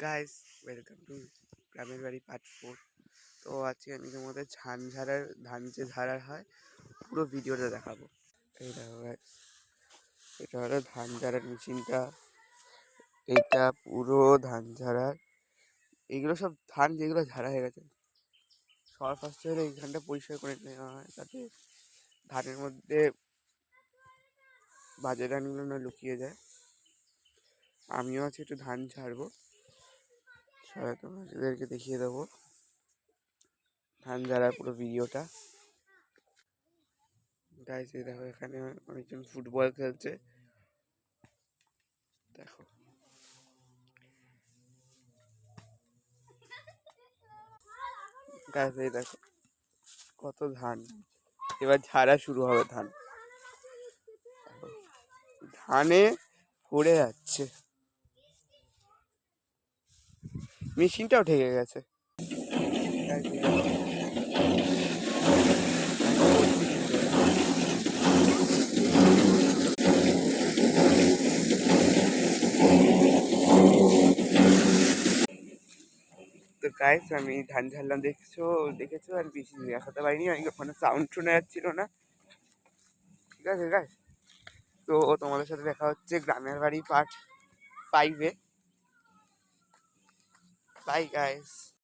Guys, welcome to গ্রামের বাড়ি part 4। তো আজকে আমি তোমাদের ধান যে ঝাড়ার হয় পুরো ভিডিওটা দেখাবো। এই দেখো গাইস, এটা হলো ধান ঝাড়ার মেশিনটা। এইটা পুরো ধান ঝাড়ার, এইগুলো সব ধান যেগুলো ঝাড়া হয়ে গেছে সবার ফার্স্টে হলে এইখানটা পরিষ্কার করে নেওয়া হয়, তাতে ধানের মধ্যে বাজে ধানগুলো না লুকিয়ে যায়। আমিও আছি একটু ধান ঝাড়বো, সবাই তোমাদেরকে দেখিয়ে দেবো ধান ঝাড়ার পুরো ভিডিওটা। গাইস, এই দেখো এখানে অনেকজন ফুটবল খেলছে, দেখো। গাইস, এই দেখো কত ধান, এবার ঝাড়া শুরু হবে ধান। ধানে পড়ে যাচ্ছে, মেশিনটাও ঠেকে গেছে। তো গাইস, আমি ধান ঝাড়লাম, দেখেছো আর বেশি দেখাতে পারিনি, আমি ওখানে সাউন্ড শোনা যাচ্ছিল না। ঠিক আছে গাইস, তো তোমাদের সাথে দেখা হচ্ছে গ্রামের বাড়ি পার্ট 5-এ। Bye guys.